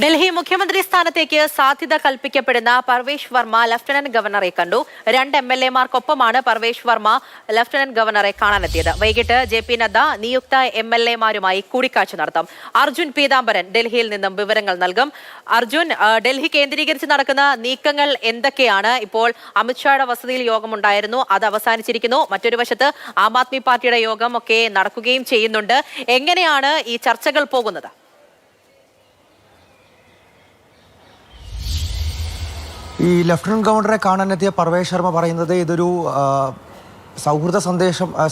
ഡൽഹി മുഖ്യമന്ത്രി സ്ഥാനത്തേക്ക് സാധ്യത കൽപ്പിക്കപ്പെടുന്ന പർവേഷ് വർമ്മ ലഫ്റ്റനന്റ് ഗവർണറെ കണ്ടു. 2 MLA-മാർക്കൊപ്പമാണ് പർവേഷ് വർമ്മ ലഫ്റ്റനന്റ് ഗവർണറെ കാണാനെത്തിയത്. വൈകിട്ട് JP നദ്ദ നിയുക്ത MLA-മാരുമായി കൂടിക്കാഴ്ച നടത്തും. അർജുൻ പീതാംബരൻ ഡൽഹിയിൽ നിന്നും വിവരങ്ങൾ നൽകും. അർജുൻ, ഡൽഹി കേന്ദ്രീകരിച്ച് നടക്കുന്ന നീക്കങ്ങൾ എന്തൊക്കെയാണ്? ഇപ്പോൾ അമിത്ഷായുടെ വസതിയിൽ യോഗമുണ്ടായിരുന്നു, അത് അവസാനിച്ചിരിക്കുന്നു. മറ്റൊരു വശത്ത് ആം ആദ്മി പാർട്ടിയുടെ യോഗം ഒക്കെ നടക്കുകയും ചെയ്യുന്നുണ്ട്. എങ്ങനെയാണ് ഈ ചർച്ചകൾ പോകുന്നത്? ഈ ലഫ്റ്റനന്റ് ഗവർണറെ കാണാനെത്തിയ പർവേഷ് ശർമ്മ പറയുന്നത് ഇതൊരു സൗഹൃദ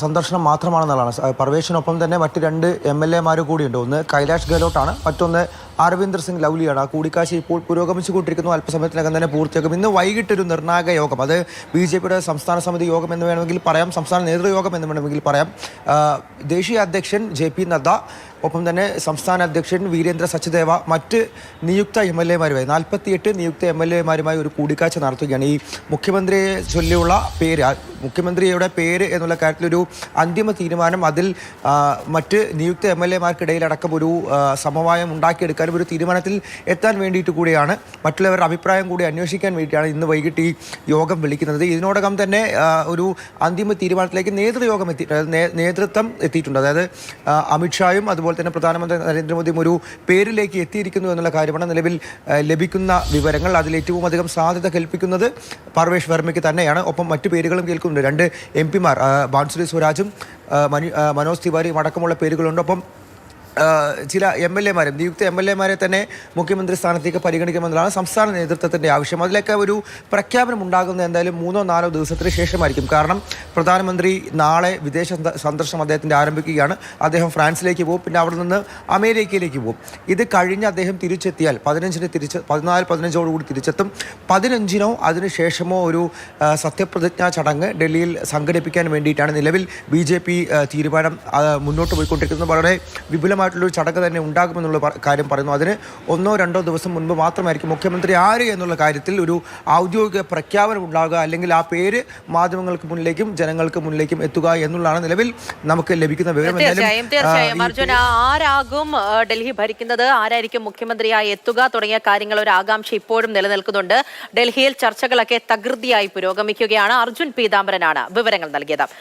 സന്ദർശനം മാത്രമാണെന്നുള്ളതാണ്. പർവേഷിനൊപ്പം തന്നെ മറ്റ് 2 MLA-മാർ കൂടിയുണ്ട്. ഒന്ന് കൈലാഷ് ഗെഹ്ലോട്ടാണ്, മറ്റൊന്ന് അരവിന്ദർ സിംഗ് ലൗലിയാണ്. ആ കൂടിക്കാഴ്ച ഇപ്പോൾ പുരോഗമിച്ചുകൊണ്ടിരിക്കുന്നു. അല്പസമയത്തിനകം തന്നെ പൂർത്തിയാക്കും. ഇന്ന് വൈകിട്ടൊരു നിർണായക യോഗം, അത് BJP-യുടെ സംസ്ഥാന സമിതി യോഗം എന്ന് വേണമെങ്കിൽ പറയാം, സംസ്ഥാന നേതൃയോഗം എന്ന് വേണമെങ്കിൽ പറയാം. ദേശീയ അധ്യക്ഷൻ JP നദ്ദ, ഒപ്പം തന്നെ സംസ്ഥാന അധ്യക്ഷൻ വീരേന്ദ്ര സച്ദേവ, മറ്റ് നിയുക്ത MLA-മാരുമായി 48 നിയുക്ത MLA-മാരുമായി ഒരു കൂടിക്കാഴ്ച നടത്തുകയാണ്. ഈ മുഖ്യമന്ത്രിയെ ചൊല്ലിയുള്ള പേര്, മുഖ്യമന്ത്രിയുടെ പേര് എന്നുള്ള കാര്യത്തിലൊരു അന്തിമ തീരുമാനം, അതിൽ മറ്റ് നിയുക്ത MLA-മാർക്കിടയിലടക്കം ഒരു സമവായം ഉണ്ടാക്കിയെടുക്കാനും ഒരു തീരുമാനത്തിൽ എത്താൻ വേണ്ടിയിട്ട് കൂടിയാണ്, മറ്റുള്ളവരുടെ അഭിപ്രായം കൂടി അന്വേഷിക്കാൻ വേണ്ടിയിട്ടാണ് ഇന്ന് വൈകിട്ട് ഈ യോഗം വിളിക്കുന്നത്. ഇതിനോടകം തന്നെ ഒരു അന്തിമ തീരുമാനത്തിലേക്ക് നേതൃത്വം എത്തിയിട്ടുണ്ട്. അതായത് അമിത്ഷായും അതുപോലെ തന്നെ പ്രധാനമന്ത്രി നരേന്ദ്രമോദിയും ഒരു പേരിലേക്ക് എത്തിയിരിക്കുന്നു എന്നുള്ള കാര്യമാണ് നിലവിൽ ലഭിക്കുന്ന വിവരങ്ങൾ. അതിൽ ഏറ്റവും അധികം സാധ്യത കൽപ്പിക്കുന്നത് പർവേഷ് വർമ്മയ്ക്ക് തന്നെയാണ്. ഒപ്പം മറ്റു പേരുകളും കേൾക്കുന്നുണ്ട്. 2 MP-മാർ ബാൻസുരി സ്വരാജും മനോജ് തിവാരിയും അടക്കമുള്ള പേരുകളുണ്ട്. ഒപ്പം ചില MLA-മാരും നിയുക്ത MLA-മാരെ തന്നെ മുഖ്യമന്ത്രി സ്ഥാനത്തേക്ക് പരിഗണിക്കുമെന്നതാണ് സംസ്ഥാന നേതൃത്വത്തിൻ്റെ ആവശ്യം. അതിലൊക്കെ ഒരു പ്രഖ്യാപനം ഉണ്ടാകുന്നത് എന്തായാലും 3-4 ദിവസത്തിന് ശേഷമായിരിക്കും. കാരണം പ്രധാനമന്ത്രി നാളെ വിദേശ സന്ദർശനം അദ്ദേഹത്തിൻ്റെ ആരംഭിക്കുകയാണ്. അദ്ദേഹം ഫ്രാൻസിലേക്ക് പോകും, പിന്നെ അവിടെ നിന്ന് അമേരിക്കയിലേക്ക് പോകും. ഇത് കഴിഞ്ഞ് അദ്ദേഹം തിരിച്ചെത്തിയാൽ 14-15ഓടുകൂടി തിരിച്ചെത്തും. 15-നോ അതിനുശേഷമോ ഒരു സത്യപ്രതിജ്ഞാ ചടങ്ങ് ഡൽഹിയിൽ സംഘടിപ്പിക്കാൻ വേണ്ടിയിട്ടാണ് നിലവിൽ BJP തീരുമാനം മുന്നോട്ട് പോയിക്കൊണ്ടിരിക്കുന്നത്. വളരെ വിപുലമായിട്ടുള്ളൊരു ചടങ്ങ് തന്നെ ഉണ്ടാകുമെന്നുള്ള കാര്യം പറയുന്നു. അതിന് 1-2 ദിവസം മുൻപ് മാത്രമായിരിക്കും മുഖ്യമന്ത്രി ആര് എന്നുള്ള കാര്യത്തിൽ ഒരു ഔദ്യോഗിക പ്രഖ്യാപനം ഉണ്ടാകുക, അല്ലെങ്കിൽ ആ പേര് മാധ്യമങ്ങൾക്ക് മുന്നിലേക്കും ജനങ്ങൾക്ക് മുന്നിലേക്കും എത്തുക എന്നുള്ളതാണ് നിലവിൽ നമുക്ക് ലഭിക്കുന്ന വിവരം. തീർച്ചയായും അർജുന, ആരാകും ഡൽഹി ഭരിക്കുന്നത്, ആരായിരിക്കും മുഖ്യമന്ത്രിയായി എത്തുക തുടങ്ങിയ കാര്യങ്ങൾ ഒരു ആകാംക്ഷ ഇപ്പോഴും നിലനിൽക്കുന്നുണ്ട്. ഡൽഹിയിൽ ചർച്ചകളൊക്കെ തകൃതിയായി പുരോഗമിക്കുകയാണ്. അർജുൻ പീതാംബരനാണ് വിവരങ്ങൾ നൽകിയത്.